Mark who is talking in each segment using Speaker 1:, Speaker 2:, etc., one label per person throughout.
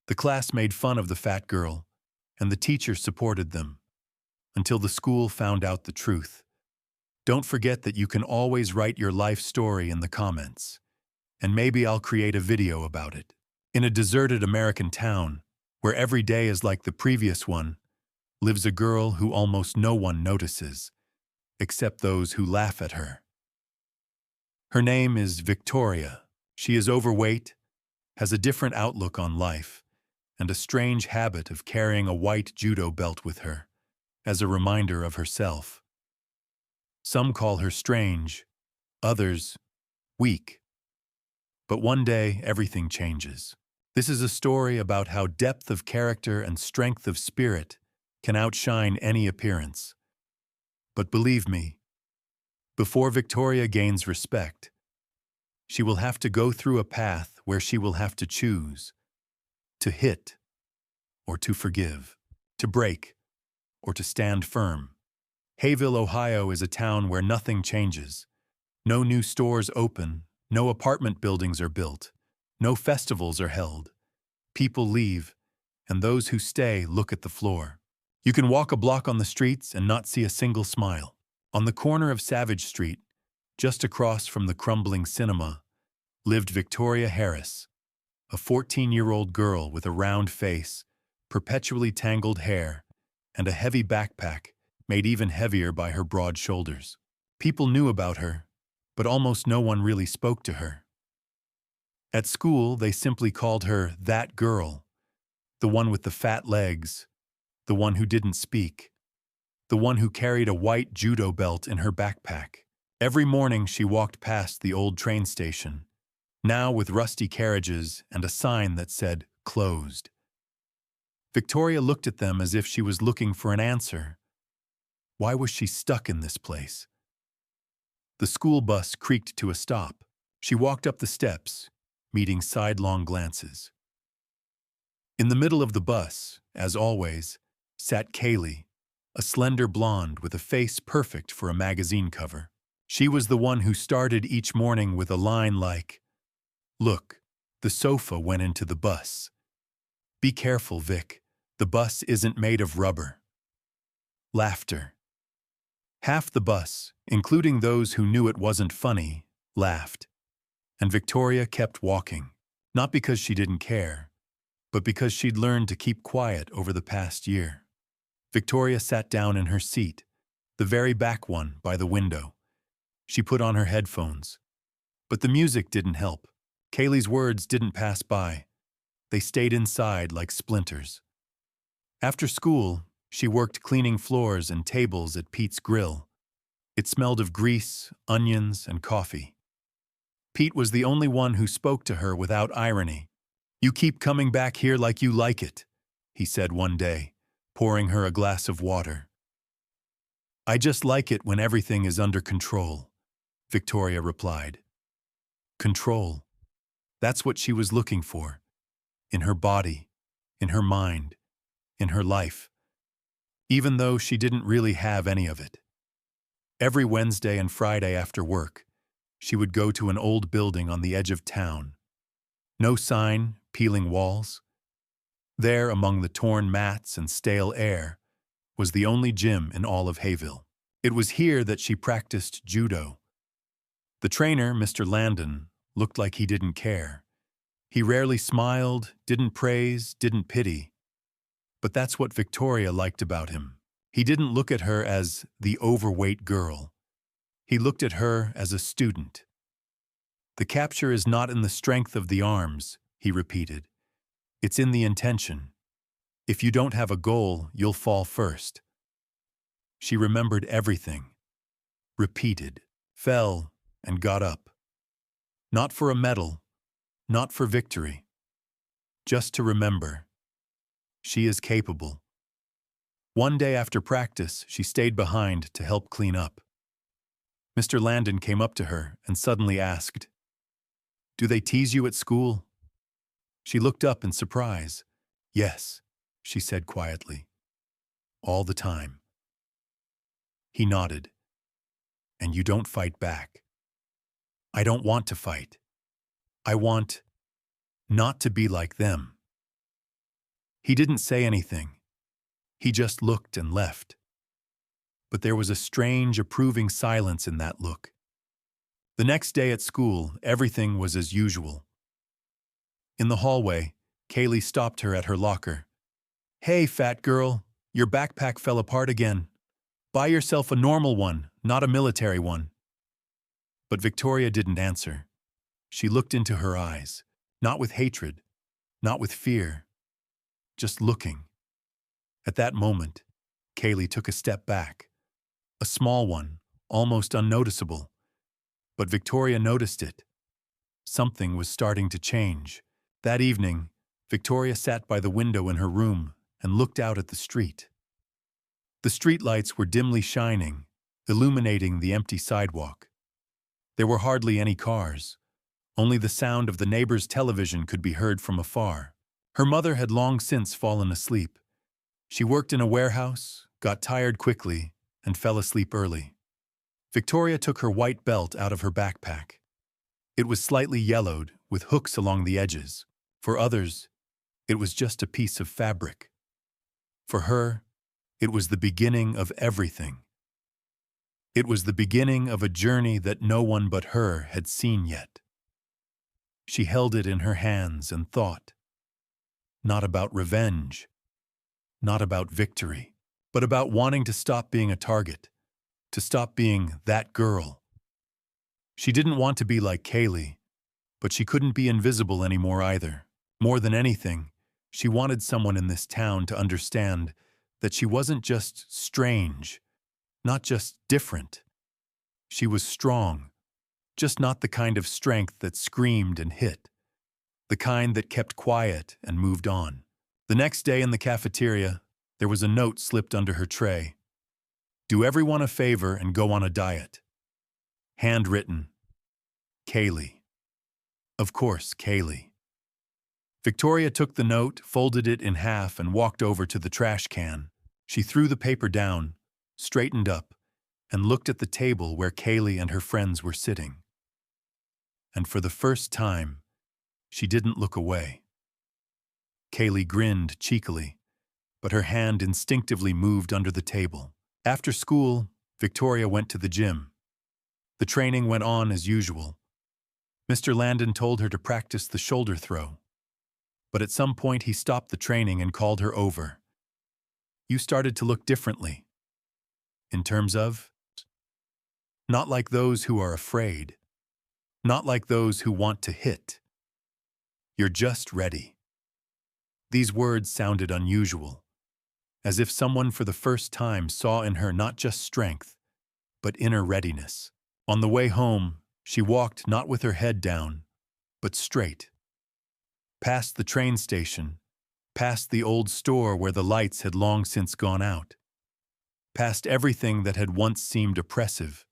Speaker 1: The class made fun of the fat girl, and the teacher supported them, until the school found out the truth. Don't forget that you can always write your life story in the comments, and maybe I'll create a video about it. In a deserted American town, where every day is like the previous one, lives a girl who almost no one notices, except those who laugh at her. Her name is Victoria. She is overweight, has a different outlook on life, and a strange habit of carrying a white judo belt with her, as a reminder of herself. Some call her strange, others weak. But one day, everything changes. This is a story about how depth of character and strength of spirit can outshine any appearance. But believe me, before Victoria gains respect, she will have to go through a path where she will have to choose to hit or to forgive, to break or to stand firm. Hayville, Ohio is a town where nothing changes. No new stores open, no apartment buildings are built, no festivals are held. People leave, and those who stay look at the floor. You can walk a block on the streets and not see a single smile. On the corner of Savage Street, just across from the crumbling cinema, lived Victoria Harris, a 14-year-old girl with a round face, perpetually tangled hair, and a heavy backpack made even heavier by her broad shoulders. People knew about her, but almost no one really spoke to her. At school, they simply called her that girl, the one with the fat legs, the one who didn't speak, the one who carried a white judo belt in her backpack. Every morning she walked past the old train station, now with rusty carriages and a sign that said, "Closed." Victoria looked at them as if she was looking for an answer. Why was she stuck in this place? The school bus creaked to a stop. She walked up the steps, meeting sidelong glances. In the middle of the bus, as always, sat Kaylee, a slender blonde with a face perfect for a magazine cover. She was the one who started each morning with a line like, "Look, the sofa went into the bus. Be careful, Vic. The bus isn't made of rubber." Laughter. Half the bus, including those who knew it wasn't funny, laughed. And Victoria kept walking, not because she didn't care, but because she'd learned to keep quiet over the past year. Victoria sat down in her seat, the very back one by the window. She put on her headphones. But the music didn't help. Kaylee's words didn't pass by. They stayed inside like splinters. After school, she worked cleaning floors and tables at Pete's Grill. It smelled of grease, onions, and coffee. Pete was the only one who spoke to her without irony. "You keep coming back here like you like it," he said one day, pouring her a glass of water. "I just like it when everything is under control," Victoria replied. Control. That's what she was looking for. In her body, in her mind, in her life. Even though she didn't really have any of it. Every Wednesday and Friday after work, she would go to an old building on the edge of town. No sign, peeling walls. There, among the torn mats and stale air, was the only gym in all of Hayville. It was here that she practiced judo. The trainer, Mr. Landon, looked like he didn't care. He rarely smiled, didn't praise, didn't pity. But that's what Victoria liked about him. He didn't look at her as the overweight girl. He looked at her as a student. "The capture is not in the strength of the arms," he repeated. "It's in the intention. If you don't have a goal, you'll fall first." She remembered everything. Repeated, fell, and got up. Not for a medal, not for victory. Just to remember. She is capable. One day after practice, she stayed behind to help clean up. Mr. Landon came up to her and suddenly asked, "Do they tease you at school?" She looked up in surprise. "Yes," she said quietly. "All the time." He nodded. "And you don't fight back." "I don't want to fight. I want not to be like them." He didn't say anything. He just looked and left. But there was a strange, approving silence in that look. The next day at school, everything was as usual. In the hallway, Kaylee stopped her at her locker. "Hey, fat girl, your backpack fell apart again. Buy yourself a normal one, not a military one." But Victoria didn't answer. She looked into her eyes, not with hatred, not with fear, just looking. At that moment, Kaylee took a step back, a small one, almost unnoticeable. But Victoria noticed it. Something was starting to change. That evening, Victoria sat by the window in her room and looked out at the street. The streetlights were dimly shining, illuminating the empty sidewalk. There were hardly any cars. Only the sound of the neighbor's television could be heard from afar. Her mother had long since fallen asleep. She worked in a warehouse, got tired quickly, and fell asleep early. Victoria took her white belt out of her backpack. It was slightly yellowed, with hooks along the edges. For others, it was just a piece of fabric. For her, it was the beginning of everything. It was the beginning of a journey that no one but her had seen yet. She held it in her hands and thought, not about revenge, not about victory, but about wanting to stop being a target, to stop being that girl. She didn't want to be like Kaylee, but she couldn't be invisible anymore either. More than anything, she wanted someone in this town to understand that she wasn't just strange, not just different. She was strong, just not the kind of strength that screamed and hit, the kind that kept quiet and moved on. The next day in the cafeteria, there was a note slipped under her tray. "Do everyone a favor and go on a diet." Handwritten, Kaylee. Of course, Kaylee. Victoria took the note, folded it in half, and walked over to the trash can. She threw the paper down, straightened up, and looked at the table where Kaylee and her friends were sitting. And for the first time, she didn't look away. Kaylee grinned cheekily, but her hand instinctively moved under the table. After school, Victoria went to the gym. The training went on as usual. Mr. Landon told her to practice the shoulder throw. But at some point he stopped the training and called her over. "You started to look differently." In terms of? Not like those who are afraid. Not like those who want to hit. You're just ready. These words sounded unusual, as if someone for the first time saw in her not just strength, but inner readiness. On the way home, she walked not with her head down, but straight. Past the train station, past the old store where the lights had long since gone out, past everything that had once seemed oppressive.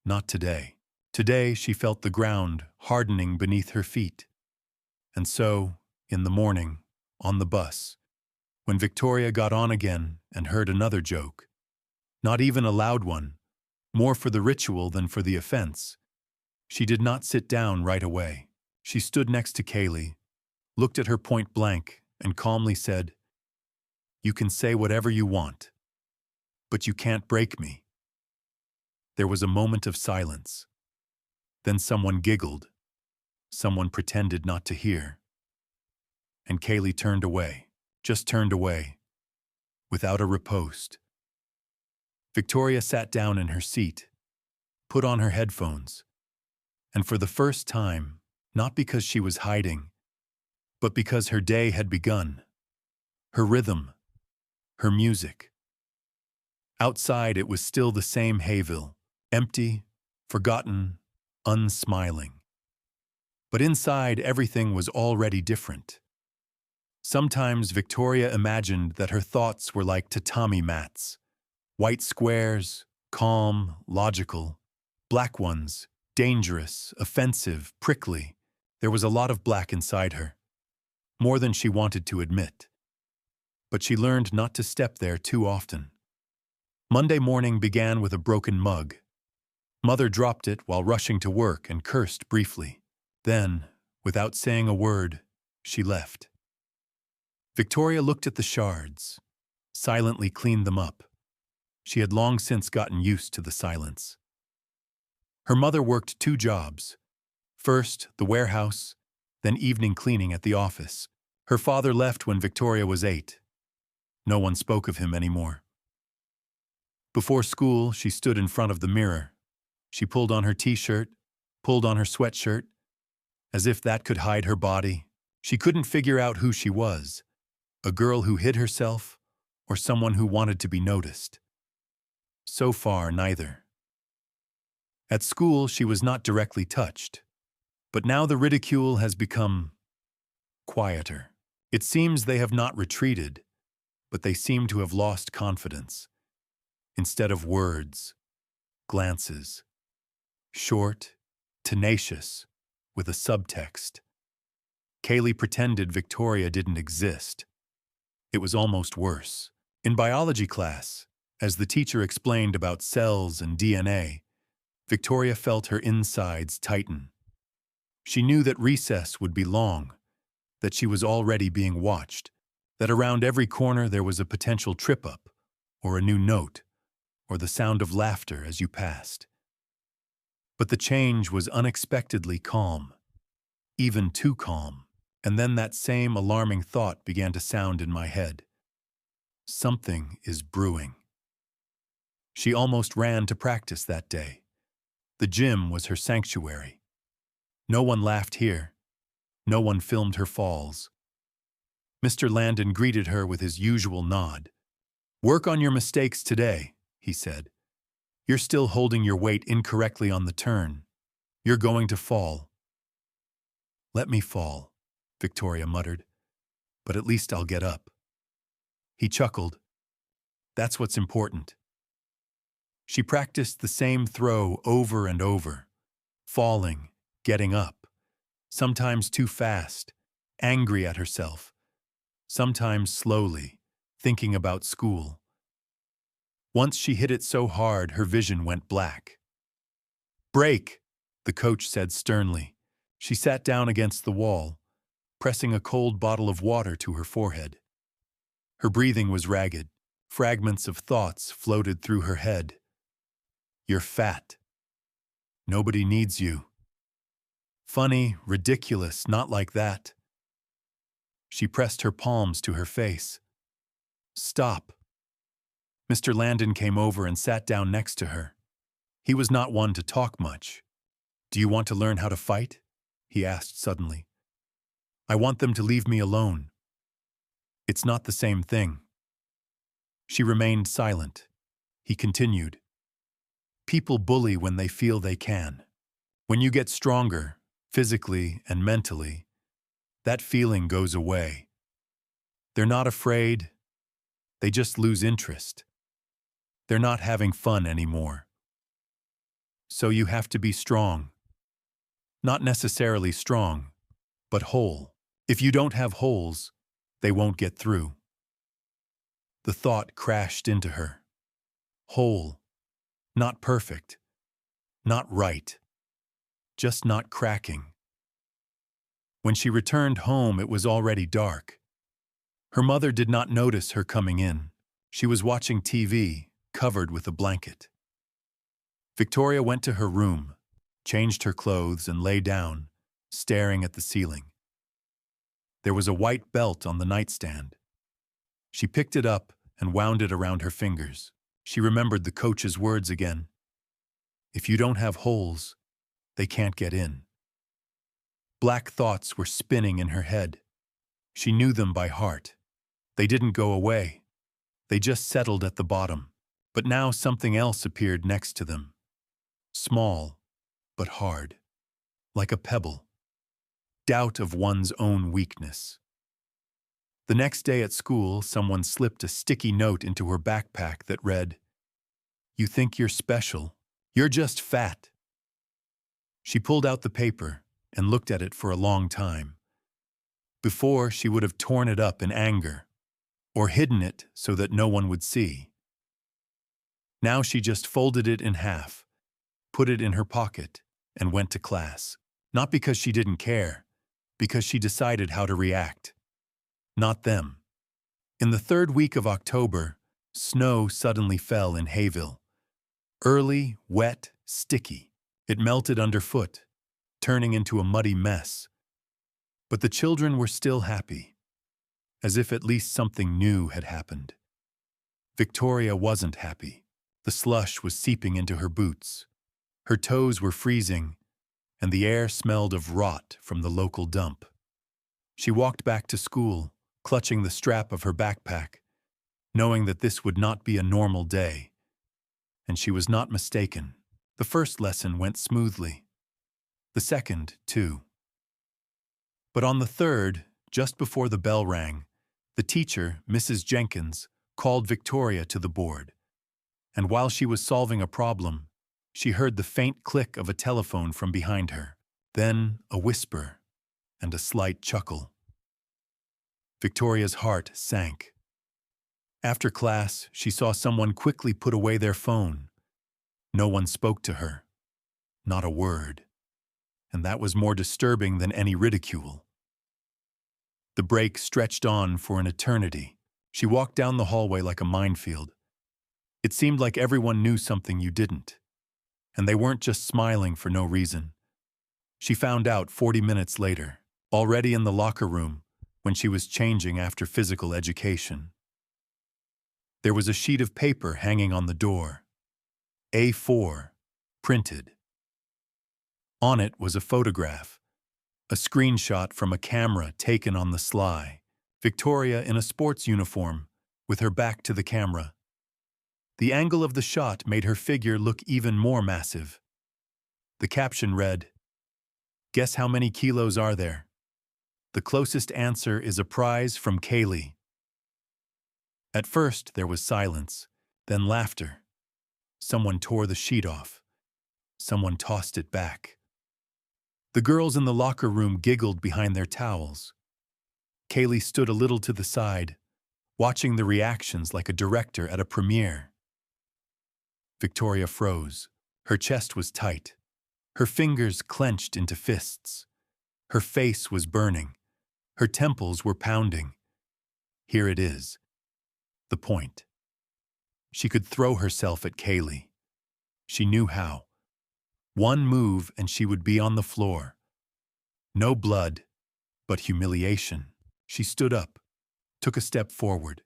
Speaker 1: Not today. Today she felt the ground hardening beneath her feet. And so, in the morning, on the bus, when Victoria got on again and heard another joke, not even a loud one, more for the ritual than for the offense, she did not sit down right away. She stood next to Kaylee, looked at her point blank, and calmly said, "You can say whatever you want, but you can't break me." There was a moment of silence. Then someone giggled. Someone pretended not to hear. And Kaylee turned away, just turned away, without a riposte. Victoria sat down in her seat, put on her headphones, and for the first time, not because she was hiding, but because her day had begun. Her rhythm, her music. Outside it was still the same Hayville, empty, forgotten, unsmiling. But inside everything was already different. Sometimes Victoria imagined that her thoughts were like tatami mats, white squares, calm, logical, black ones, dangerous, offensive, prickly. There was a lot of black inside her, more than she wanted to admit. But she learned not to step there too often. Monday morning began with a broken mug. Mother dropped it while rushing to work and cursed briefly. Then, without saying a word, she left. Victoria looked at the shards, silently cleaned them up. She had long since gotten used to the silence. Her mother worked 2 jobs. First, the warehouse, then evening cleaning at the office. Her father left when Victoria was 8. No one spoke of him anymore. Before school, she stood in front of the mirror. She pulled on her t-shirt, pulled on her sweatshirt, as if that could hide her body. She couldn't figure out who she was, a girl who hid herself or someone who wanted to be noticed. So far, neither. At school, she was not directly touched, but now the ridicule has become quieter. It seems they have not retreated, but they seem to have lost confidence. Instead of words, glances. Short, tenacious, with a subtext. Kaylee pretended Victoria didn't exist. It was almost worse. In biology class, as the teacher explained about cells and DNA, Victoria felt her insides tighten. She knew that recess would be long, that she was already being watched, that around every corner there was a potential trip-up, or a new note, or the sound of laughter as you passed. But the change was unexpectedly calm, even too calm, and then that same alarming thought began to sound in my head. Something is brewing. She almost ran to practice that day. The gym was her sanctuary. No one laughed here. No one filmed her falls. Mr. Landon greeted her with his usual nod. "Work on your mistakes today," he said. "You're still holding your weight incorrectly on the turn. You're going to fall." "Let me fall," Victoria muttered. "But at least I'll get up." He chuckled. "That's what's important." She practiced the same throw over and over, falling, getting up, sometimes too fast, angry at herself, sometimes slowly, thinking about school. Once she hit it so hard her vision went black. "Break," the coach said sternly. She sat down against the wall, pressing a cold bottle of water to her forehead. Her breathing was ragged. Fragments of thoughts floated through her head. "You're fat. Nobody needs you. Funny, ridiculous, not like that." She pressed her palms to her face. "Stop." Mr. Landon came over and sat down next to her. He was not one to talk much. "Do you want to learn how to fight?" he asked suddenly. "I want them to leave me alone." "It's not the same thing." She remained silent. He continued. "People bully when they feel they can. When you get stronger, physically and mentally, that feeling goes away. They're not afraid. They just lose interest. They're not having fun anymore. So you have to be strong. Not necessarily strong, but whole. If you don't have holes, they won't get through." The thought crashed into her. Whole. Not perfect. Not right. Just not cracking. When she returned home, it was already dark. Her mother did not notice her coming in. She was watching TV, covered with a blanket. Victoria went to her room, changed her clothes, and lay down, staring at the ceiling. There was a white belt on the nightstand. She picked it up and wound it around her fingers. She remembered the coach's words again. If you don't have holes, they can't get in. Black thoughts were spinning in her head. She knew them by heart. They didn't go away. They just settled at the bottom. But now something else appeared next to them. Small, but hard. Like a pebble. Doubt of one's own weakness. The next day at school, someone slipped a sticky note into her backpack that read, "You think you're special. You're just fat." She pulled out the paper and looked at it for a long time. Before, she would have torn it up in anger, or hidden it so that no one would see. Now she just folded it in half, put it in her pocket, and went to class. Not because she didn't care, because she decided how to react. Not them. In the third week of October, snow suddenly fell in Hayville. Early, wet, sticky. It melted underfoot, turning into a muddy mess. But the children were still happy, as if at least something new had happened. Victoria wasn't happy. The slush was seeping into her boots. Her toes were freezing, and the air smelled of rot from the local dump. She walked back to school, clutching the strap of her backpack, knowing that this would not be a normal day. And she was not mistaken. The first lesson went smoothly. The second, too. But on the third, just before the bell rang, the teacher, Mrs. Jenkins, called Victoria to the board. And while she was solving a problem, she heard the faint click of a telephone from behind her, then a whisper and a slight chuckle. Victoria's heart sank. After class, she saw someone quickly put away their phone. No one spoke to her. Not a word. And that was more disturbing than any ridicule. The break stretched on for an eternity. She walked down the hallway like a minefield. It seemed like everyone knew something you didn't. And they weren't just smiling for no reason. She found out 40 minutes later, already in the locker room, when she was changing after physical education. There was a sheet of paper hanging on the door. A4, printed. On it was a photograph, a screenshot from a camera taken on the sly. Victoria in a sports uniform, with her back to the camera. The angle of the shot made her figure look even more massive. The caption read, "Guess how many kilos are there? The closest answer is a prize from Kaylee." At first there was silence, then laughter. Someone tore the sheet off. Someone tossed it back. The girls in the locker room giggled behind their towels. Kaylee stood a little to the side, watching the reactions like a director at a premiere. Victoria froze. Her chest was tight. Her fingers clenched into fists. Her face was burning. Her temples were pounding. Here it is. The point. She could throw herself at Kaylee. She knew how. One move and she would be on the floor. No blood, but humiliation. She stood up, took a step forward.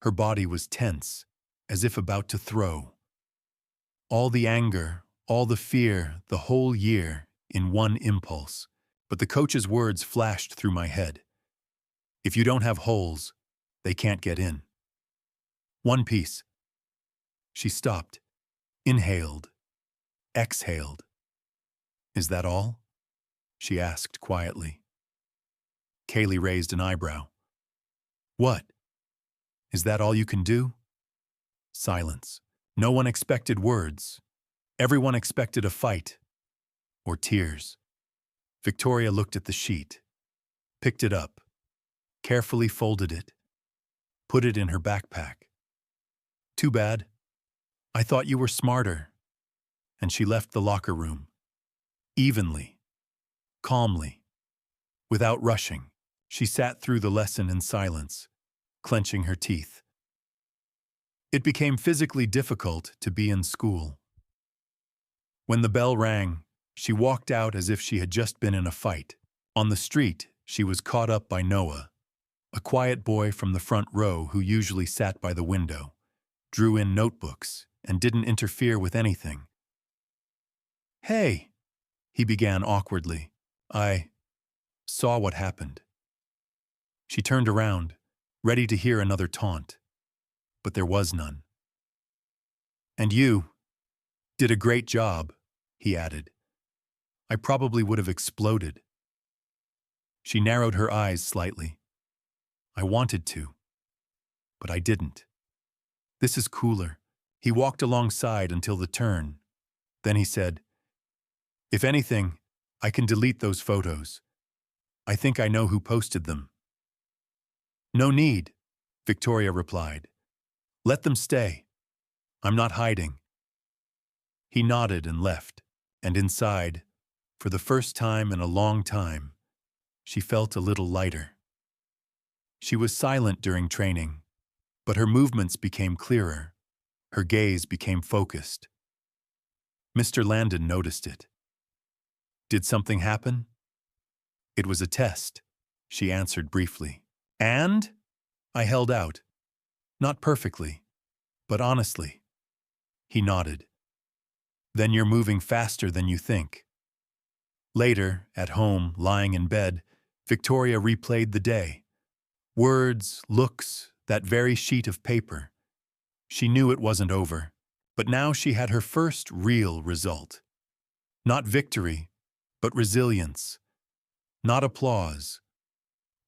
Speaker 1: Her body was tense, as if about to throw. All the anger, all the fear, the whole year, in one impulse. But the coach's words flashed through my head. If you don't have holes, they can't get in. One piece. She stopped, inhaled, exhaled. Is that all? She asked quietly. Kaylee raised an eyebrow. What? Is that all you can do? Silence. No one expected words. Everyone expected a fight. Or tears. Victoria looked at the sheet, picked it up, carefully folded it, put it in her backpack. Too bad. I thought you were smarter. And she left the locker room. Evenly. Calmly. Without rushing. She sat through the lesson in silence, clenching her teeth. It became physically difficult to be in school. When the bell rang, she walked out as if she had just been in a fight. On the street, she was caught up by Noah, a quiet boy from the front row who usually sat by the window, drew in notebooks, and didn't interfere with anything. "Hey," he began awkwardly. I saw what happened. She turned around, ready to hear another taunt, but there was none. "And you did a great job," he added. I probably would have exploded. She narrowed her eyes slightly. I wanted to, but I didn't. This is cooler. He walked alongside until the turn. Then he said, "If anything, I can delete those photos. I think I know who posted them." "No need," Victoria replied. "Let them stay. I'm not hiding." He nodded and left, and inside, for the first time in a long time, she felt a little lighter. She was silent during training, but her movements became clearer. Her gaze became focused. Mr. Landon noticed it. Did something happen? It was a test, she answered briefly. And? I held out. Not perfectly, but honestly. He nodded. Then you're moving faster than you think. Later, at home, lying in bed, Victoria replayed the day. Words, looks, that very sheet of paper. She knew it wasn't over, but now she had her first real result. Not victory, but resilience. Not applause,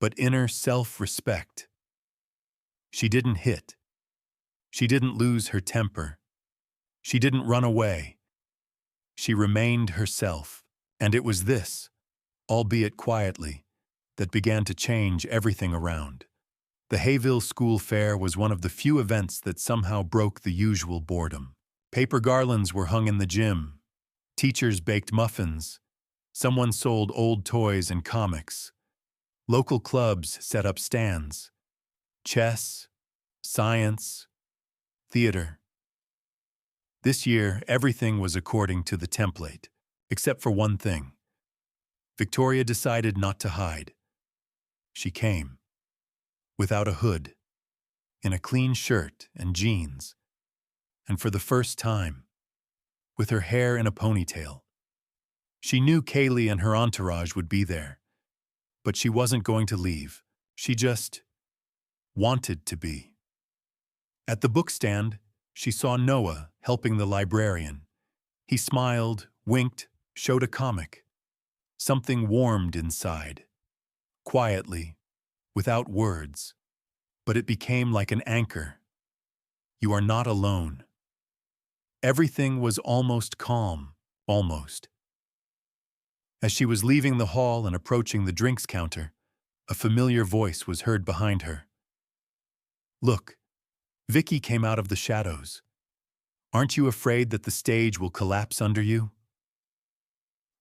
Speaker 1: but inner self-respect. She didn't hit. She didn't lose her temper. She didn't run away. She remained herself. And it was this, albeit quietly, that began to change everything around. The Hayville School Fair was one of the few events that somehow broke the usual boredom. Paper garlands were hung in the gym. Teachers baked muffins. Someone sold old toys and comics. Local clubs set up stands. Chess, science, theater. This year, everything was according to the template, except for one thing. Victoria decided not to hide. She came, without a hood, in a clean shirt and jeans, and for the first time, with her hair in a ponytail. She knew Kaylee and her entourage would be there, but she wasn't going to leave. She just wanted to be. At the bookstand, she saw Noah helping the librarian. He smiled, winked, showed a comic. Something warmed inside, quietly, without words, but it became like an anchor. You are not alone. Everything was almost calm, almost. As she was leaving the hall and approaching the drinks counter, a familiar voice was heard behind her. Look, Vicky came out of the shadows. Aren't you afraid that the stage will collapse under you?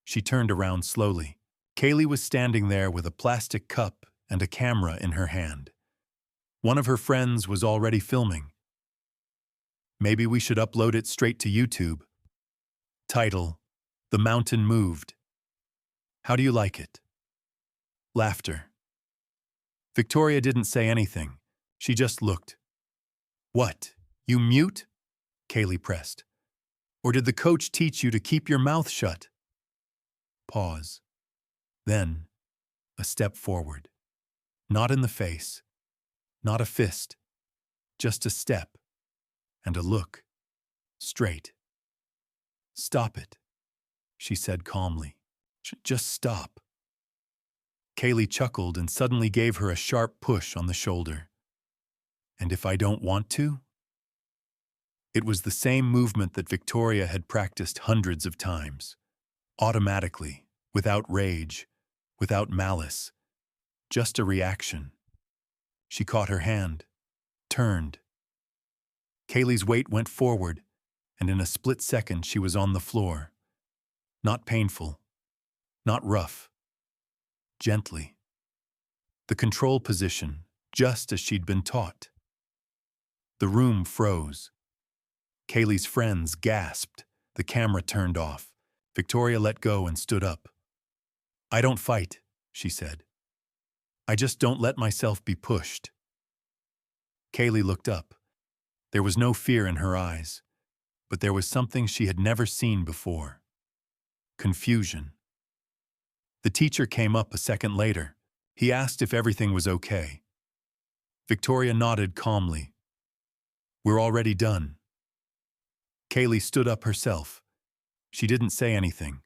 Speaker 1: She turned around slowly. Kaylee was standing there with a plastic cup and a camera in her hand. One of her friends was already filming. Maybe we should upload it straight to YouTube. Title: The Mountain Moved. How do you like it? Laughter. Victoria didn't say anything. She just looked. What? You mute? Kaylee pressed. Or did the coach teach you to keep your mouth shut? Pause. Then, a step forward. Not in the face. Not a fist. Just a step. And a look. Straight. Stop it, she said calmly. Just stop. Kaylee chuckled and suddenly gave her a sharp push on the shoulder. And if I don't want to? It was the same movement that Victoria had practiced hundreds of times. Automatically, without rage, without malice. Just a reaction. She caught her hand, turned. Kaylee's weight went forward, and in a split second she was on the floor. Not painful, not rough. Gently. The control position, just as she'd been taught. The room froze. Kaylee's friends gasped. The camera turned off. Victoria let go and stood up. I don't fight, she said. I just don't let myself be pushed. Kaylee looked up. There was no fear in her eyes, but there was something she had never seen before. Confusion. The teacher came up a second later. He asked if everything was okay. Victoria nodded calmly. We're already done. Kaylee stood up herself. She didn't say anything.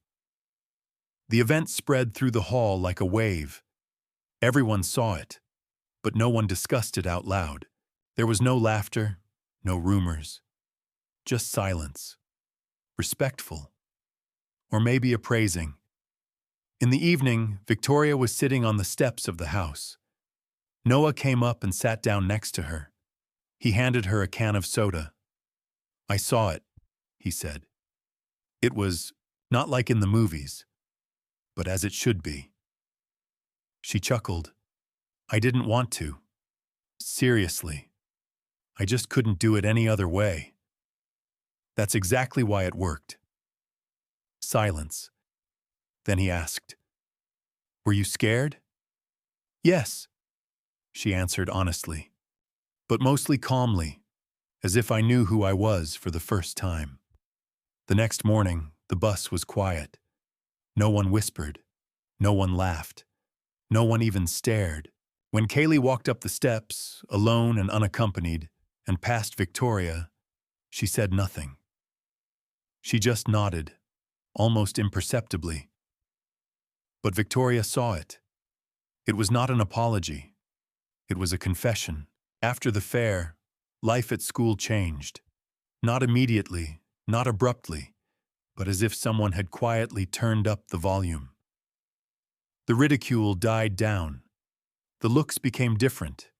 Speaker 1: The event spread through the hall like a wave. Everyone saw it, but no one discussed it out loud. There was no laughter, no rumors. Just silence. Respectful. Or maybe appraising. In the evening, Victoria was sitting on the steps of the house. Noah came up and sat down next to her. He handed her a can of soda. I saw it, he said. It was not like in the movies, but as it should be. She chuckled. I didn't want to. Seriously, I just couldn't do it any other way. That's exactly why it worked. Silence. Then he asked, "Were you scared?" "Yes," she answered honestly, but mostly calmly, as if I knew who I was for the first time. The next morning, the bus was quiet. No one whispered. No one laughed. No one even stared. When Kaylee walked up the steps, alone and unaccompanied, and past Victoria, she said nothing. She just nodded, almost imperceptibly. But Victoria saw it. It was not an apology. It was a confession. After the fair, life at school changed. Not immediately, not abruptly, but as if someone had quietly turned up the volume. The ridicule died down. The looks became different,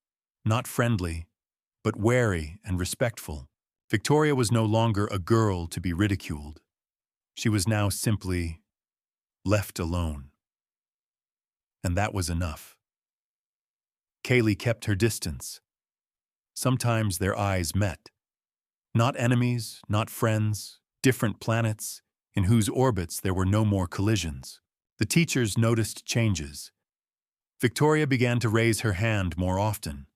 Speaker 1: not friendly, but wary and respectful. Victoria was no longer a girl to be ridiculed. She was now simply left alone. And that was enough. Kaylee kept her distance. Sometimes their eyes met. Not enemies, not friends, different planets, in whose orbits there were no more collisions. The teachers noticed changes. Victoria began to raise her hand more often.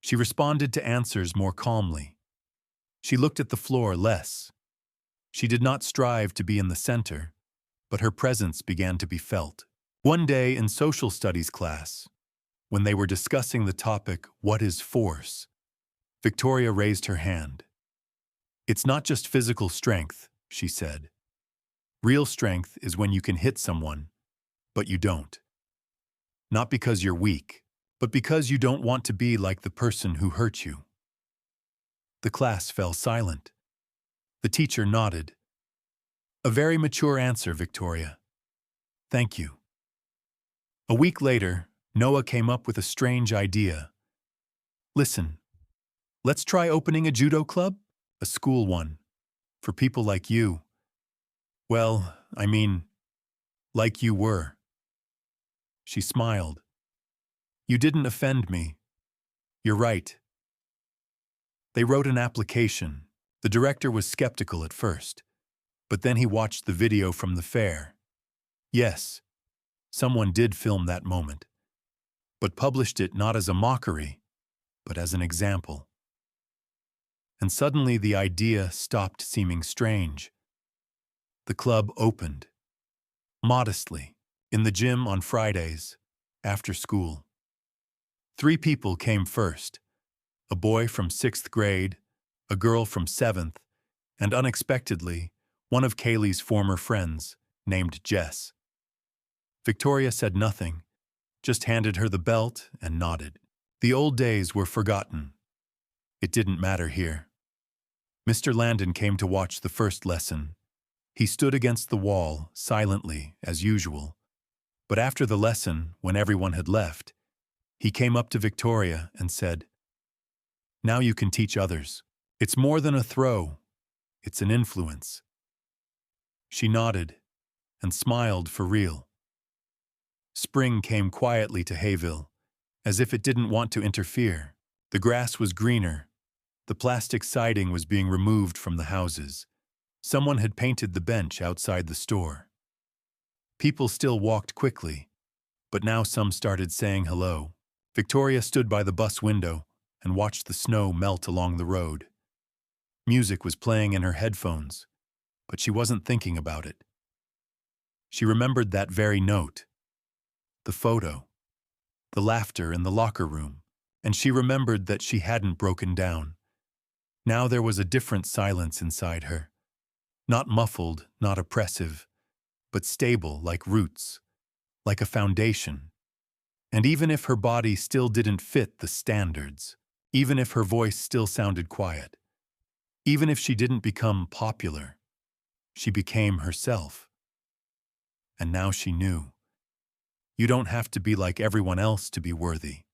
Speaker 1: She responded to answers more calmly. She looked at the floor less. She did not strive to be in the center, but her presence began to be felt. One day in social studies class, when they were discussing the topic, "What is force?" Victoria raised her hand. "It's not just physical strength," she said. "Real strength is when you can hit someone, but you don't. Not because you're weak, but because you don't want to be like the person who hurt you." The class fell silent. The teacher nodded. "A very mature answer, Victoria. Thank you." A week later, Noah came up with a strange idea. "Listen, let's try opening a judo club, a school one, for people like you. Well, I mean, like you were." She smiled. "You didn't offend me. You're right." They wrote an application. The director was skeptical at first, but then he watched the video from the fair. Yes, someone did film that moment, but published it not as a mockery, but as an example. And suddenly the idea stopped seeming strange. The club opened. Modestly, in the gym on Fridays, after school. 3 people came first: a boy from 6th grade, a girl from 7th, and unexpectedly, one of Kaylee's former friends, named Jess. Victoria said nothing, just handed her the belt and nodded. The old days were forgotten. It didn't matter here. Mr. Landon came to watch the first lesson. He stood against the wall, silently, as usual. But after the lesson, when everyone had left, he came up to Victoria and said, "Now you can teach others. It's more than a throw. It's an influence." She nodded and smiled for real. Spring came quietly to Hayville, as if it didn't want to interfere. The grass was greener. The plastic siding was being removed from the houses. Someone had painted the bench outside the store. People still walked quickly, but now some started saying hello. Victoria stood by the bus window and watched the snow melt along the road. Music was playing in her headphones, but she wasn't thinking about it. She remembered that very note, the photo, the laughter in the locker room, and she remembered that she hadn't broken down. Now there was a different silence inside her. Not muffled, not oppressive, but stable like roots, like a foundation. And even if her body still didn't fit the standards, even if her voice still sounded quiet, even if she didn't become popular, she became herself. And now she knew. You don't have to be like everyone else to be worthy.